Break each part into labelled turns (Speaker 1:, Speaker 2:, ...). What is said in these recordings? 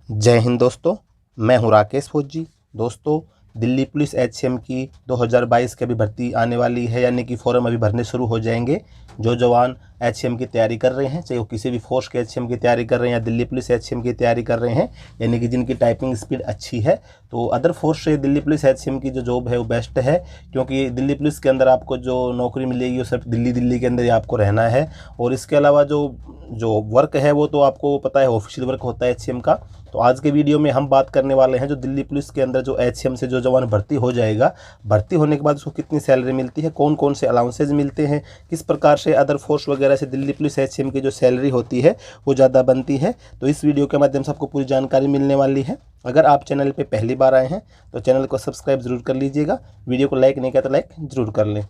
Speaker 1: जय हिंद दोस्तों, मैं हूं राकेश फौजी। दोस्तों, दिल्ली पुलिस एचसीएम की 2022 की अभी भर्ती आने वाली है, यानी कि फॉर्म अभी भरने शुरू हो जाएंगे। जो जवान एचसीएम की तैयारी कर रहे हैं, चाहे वो किसी भी फोर्स के एचसीएम की तैयारी कर रहे हैं या दिल्ली पुलिस एचसीएम की तैयारी कर रहे हैं, यानी कि जिनकी टाइपिंग स्पीड अच्छी है, तो अदर फोर्स से दिल्ली पुलिस एचसीएम की जो जॉब है वो बेस्ट है। क्योंकि दिल्ली पुलिस के अंदर आपको जो नौकरी मिलेगी वो सिर्फ दिल्ली के अंदर ही आपको रहना है। और इसके अलावा जो जो वर्क है वो तो आपको पता है ऑफिशियल वर्क होता है एचसीएम का। तो आज के वीडियो में हम बात करने वाले हैं जो दिल्ली पुलिस के अंदर जो एचसीएम से जो जवान भर्ती हो जाएगा, भर्ती होने के बाद उसको कितनी सैलरी मिलती है, कौन कौन से अलाउंसेज मिलते हैं, किस प्रकार से अदर फोर्स वगैरह से दिल्ली पुलिस एचसीएम की जो सैलरी होती है वो ज़्यादा बनती है। तो इस वीडियो के माध्यम से आपको पूरी जानकारी मिलने वाली है। अगर आप चैनल पर पहली बार आए हैं तो चैनल को सब्सक्राइब जरूर कर लीजिएगा, वीडियो को लाइक नहीं किया तो लाइक जरूर कर लें।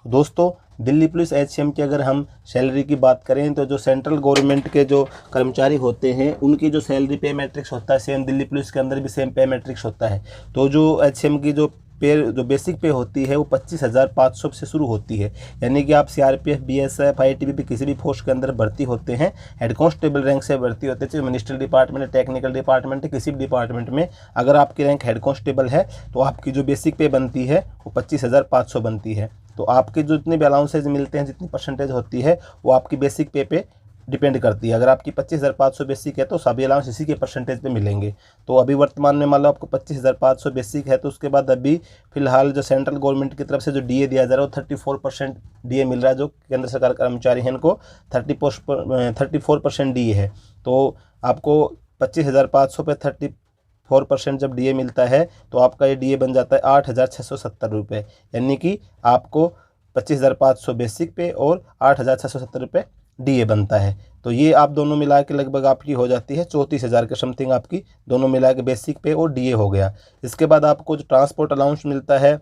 Speaker 1: दोस्तों, दिल्ली पुलिस एचसीएम की अगर हम सैलरी की बात करें तो जो सेंट्रल गवर्नमेंट के जो कर्मचारी होते हैं उनकी जो सैलरी पे मैट्रिक्स होता है, सेम दिल्ली पुलिस के अंदर भी सेम पे मैट्रिक्स होता है। तो जो एचसीएम की जो बेसिक पे होती है वो 25,500 से शुरू होती है। यानी कि आप सीआरपीएफ, बीएसएफ, आईटीबीपी किसी भी फोर्स के अंदर भर्ती होते हैं, हेड कांस्टेबल रैंक से भर्ती होते हैं, चाहे मिनिस्ट्रियल डिपार्टमेंट है, टेक्निकल डिपार्टमेंट है, किसी भी डिपार्टमेंट में अगर आपकी रैंक हेड कांस्टेबल है तो आपकी जो बेसिक पे बनती है वो 25,500 बनती है। तो आपके जो जितने भी अलाउंसेज मिलते हैं, जितनी परसेंटेज होती है वो आपकी बेसिक पे डिपेंड करती है। अगर आपकी 25,500 बेसिक है तो सभी अलाउंस इसी के परसेंटेज पे मिलेंगे। तो अभी वर्तमान में मान लो आपको 25,500 बेसिक है, तो उसके बाद अभी फिलहाल जो सेंट्रल गवर्नमेंट की तरफ से जो डीए दिया जा रहा है वो 34% डीए मिल रहा है। जो केंद्र सरकार कर्मचारी हैं इनको 34% डीए है। तो आपको 25,500 पे 34% जब डीए मिलता है तो आपका ये डीए बन जाता है 8,670 रुपये। यानी कि आपको 25,500 बेसिक पे और 8,670 रुपये डीए बनता है। तो ये आप दोनों मिला के लगभग आपकी हो जाती है 34,000 के समथिंग, आपकी दोनों मिला के बेसिक पे और डीए हो गया। इसके बाद आपको जो ट्रांसपोर्ट अलाउंस मिलता है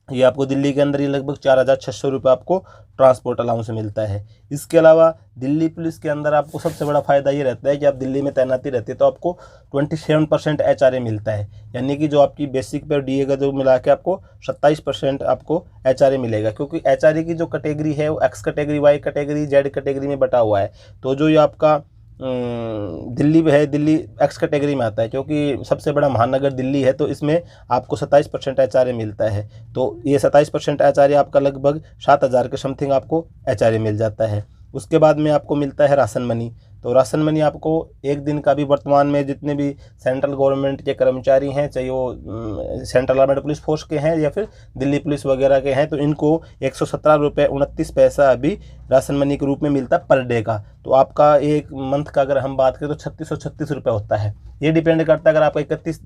Speaker 1: ये आपको दिल्ली के अंदर ही लगभग 4,600 रुपये आपको ट्रांसपोर्ट अलाउंस मिलता है। इसके अलावा दिल्ली पुलिस के अंदर आपको सबसे बड़ा फ़ायदा ये रहता है कि आप दिल्ली में तैनाती रहती है तो आपको 27% एचआरए मिलता है। यानी कि जो आपकी बेसिक पे और डीए का जो मिला के आपको 27% आपको एचआरए मिलेगा। क्योंकि एचआरए की जो कैटेगरी है वो X category, Y category, Z category में बटा हुआ है। तो जो ये आपका दिल्ली है, दिल्ली एक्स कैटेगरी में आता है क्योंकि सबसे बड़ा महानगर दिल्ली है, तो इसमें आपको 27% एचआरए मिलता है। तो ये 27% एचआरए आपका लगभग 7,000 के समथिंग आपको एचआरए मिल जाता है। उसके बाद में आपको मिलता है राशन मनी। तो राशन मनी आपको एक दिन का भी वर्तमान में जितने भी सेंट्रल गवर्नमेंट के कर्मचारी हैं, चाहे वो सेंट्रल आर्मेड पुलिस फोर्स के हैं या फिर दिल्ली पुलिस वगैरह के हैं, तो इनको 117 रुपये 29 पैसा अभी राशन मनी के रूप में मिलता है पर डे का। तो आपका एक मंथ का अगर हम बात करें तो 3636 रुपये होता है। ये डिपेंड करता है, अगर आपका 31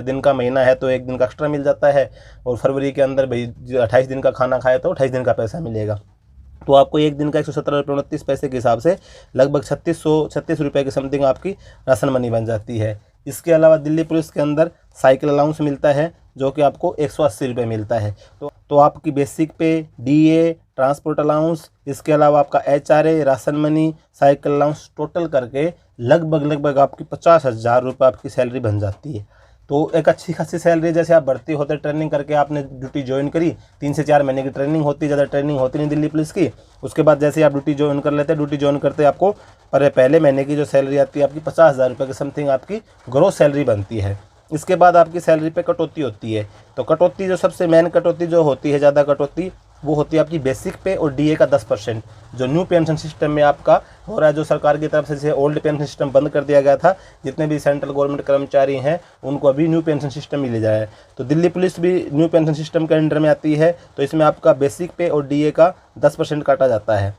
Speaker 1: दिन का महीना है तो एक दिन का एक्स्ट्रा मिल जाता है, और फरवरी के अंदर भाई 28 दिन का खाना खाए तो 28 दिन का पैसा मिलेगा। तो आपको एक दिन का 117 रुपये 29 पैसे के हिसाब से लगभग 3636 रुपये के समथिंग आपकी राशन मनी बन जाती है। इसके अलावा दिल्ली पुलिस के अंदर साइकिल अलाउंस मिलता है जो कि आपको 180 रुपये मिलता है। तो आपकी बेसिक पे, डीए, ट्रांसपोर्ट अलाउंस, इसके अलावा आपका HRA, ration money, cycle allowance total करके लगभग आपकी 50,000 रुपये आपकी सैलरी बन जाती है। तो एक अच्छी खासी सैलरी। जैसे आप भर्ती होते ट्रेनिंग करके आपने ड्यूटी ज्वाइन करी, 3 से 4 महीने की ट्रेनिंग होती है, ज़्यादा ट्रेनिंग होती नहीं दिल्ली पुलिस की। उसके बाद जैसे आप ड्यूटी ज्वाइन कर लेते हैं, ड्यूटी ज्वाइन करते आपको पहले महीने की जो सैलरी आती है आपकी 50,000 रुपये के समथिंग आपकी ग्रोस सैलरी बनती है। इसके बाद आपकी सैलरी पे कटौती होती है। तो कटौती जो सबसे मेन कटौती जो होती है, ज़्यादा कटौती, वो होती है आपकी बेसिक पे और डीए का 10%। जो न्यू पेंशन सिस्टम में आपका हो रहा है, जो सरकार की तरफ से जैसे ओल्ड पेंशन सिस्टम बंद कर दिया गया था, जितने भी सेंट्रल गवर्नमेंट कर्मचारी हैं उनको अभी न्यू पेंशन सिस्टम मिल जाए। तो दिल्ली पुलिस भी न्यू पेंशन सिस्टम के अंडर में आती है। तो इसमें आपका बेसिक पे और डीए का 10% काटा जाता है।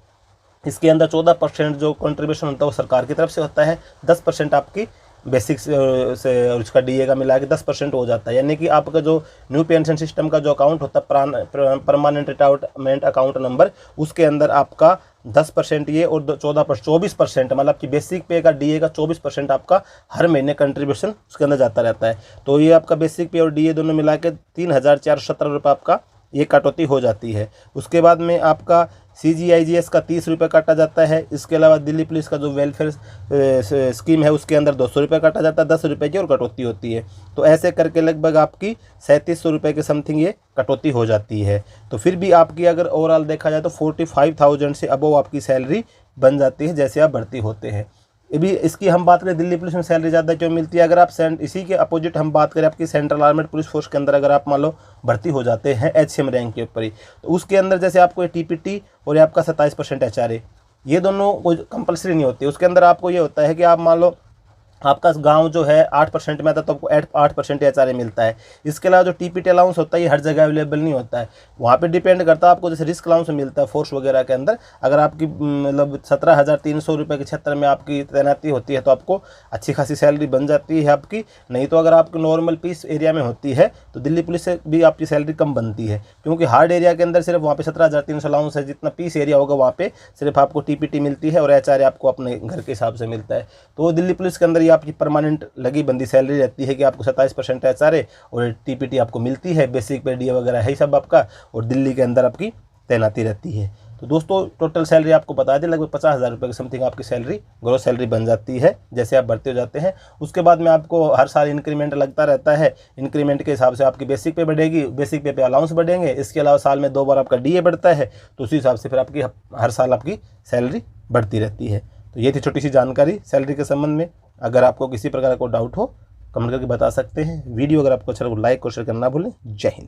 Speaker 1: इसके अंदर 14% जो कंट्रीब्यूशन होता है वो सरकार की तरफ से होता है, 10% आपकी बेसिक से और उसका डीए का मिला के 10% हो जाता है। यानी कि आपका जो न्यू पेंशन सिस्टम का जो अकाउंट होता है, परमानेंट रिटायरमेंट अकाउंट नंबर, उसके अंदर आपका 10% ये और 24% मतलब कि बेसिक पे का डीए का 24% आपका हर महीने कंट्रीब्यूशन उसके अंदर जाता रहता है। तो ये आपका बेसिक पे और डीए दोनों मिला के 3,417 रुपये आपका ये कटौती हो जाती है। उसके बाद में आपका CGIGS का 30 रुपये काटा जाता है। इसके अलावा दिल्ली पुलिस का जो वेलफेयर स्कीम है उसके अंदर 200 रुपये काटा जाता है, 10 रुपये की और कटौती होती है। तो ऐसे करके लगभग आपकी 3700 रुपये के समथिंग ये कटौती हो जाती है। तो फिर भी आपकी अगर ओवरऑल देखा जाए तो 45,000 से अबव आपकी सैलरी बन जाती है जैसे आप भर्ती होते हैं। ये भी इसकी हम बात करें दिल्ली पुलिस में सैलरी ज़्यादा क्यों मिलती है। अगर आप इसी के अपोजिट हम बात करें आपकी सेंट्रल आर्मेड पुलिस फोर्स के अंदर, अगर आप मान लो भर्ती हो जाते हैं HCM रैंक के ऊपर ही, तो उसके अंदर जैसे आपको TPT और ये आपका 27% HRA, ये दोनों कोई कंपलसरी नहीं होती। उसके अंदर आपको ये होता है कि आप मान लो आपका गांव जो है 8% में आता है तो आपको 8% HRA मिलता है। इसके अलावा जो TPT अलाउंस होता है ये हर जगह अवेलेबल नहीं होता है, वहाँ पे डिपेंड करता है आपको। जैसे रिस्क अलाउंस मिलता है फोर्स वगैरह के अंदर, अगर आपकी मतलब 17,300 रुपये के क्षेत्र में आपकी तैनाती होती है तो आपको अच्छी खासी सैलरी बन जाती है आपकी। नहीं तो अगर आपकी नॉर्मल पीस एरिया में होती है तो दिल्ली पुलिस से भी आपकी सैलरी कम बनती है, क्योंकि हार्ड एरिया के अंदर सिर्फ वहाँ पे 17,300 अलाउंस है। जितना पीस एरिया होगा वहाँ पे सिर्फ आपको TPT मिलती है और HRA आपको अपने घर के हिसाब से मिलता है। तो दिल्ली पुलिस के अंदर ये आपकी परमानेंट लगी बंदी सैलरी रहती है कि आपको 27% HRA और TPT आपको मिलती है, बेसिक पे DA वगैरह है सब आपका, और दिल्ली के अंदर आपकी तैनाती रहती है। तो दोस्तों टोटल सैलरी आपको बता दें लगभग 50,000 रुपये की समथिंग आपकी सैलरी ग्रोस सैलरी बन जाती है जैसे आप भर्ती हो जाते हैं। उसके बाद में आपको हर साल इंक्रीमेंट लगता रहता है, इंक्रीमेंट के हिसाब से आपकी बेसिक पे बढ़ेगी, बेसिक पे अलाउंस बढ़ेंगे। इसके अलावा साल में 2 बार आपका DA बढ़ता है, तो उसी हिसाब से फिर आपकी हर साल आपकी सैलरी बढ़ती रहती है। तो ये थी छोटी सी जानकारी सैलरी के संबंध में। अगर आपको किसी प्रकार का कोई डाउट हो कमेंट करके बता सकते हैं। वीडियो अगर आपको अच्छा लगे लाइक और शेयर करना ना भूलें। जय हिंद।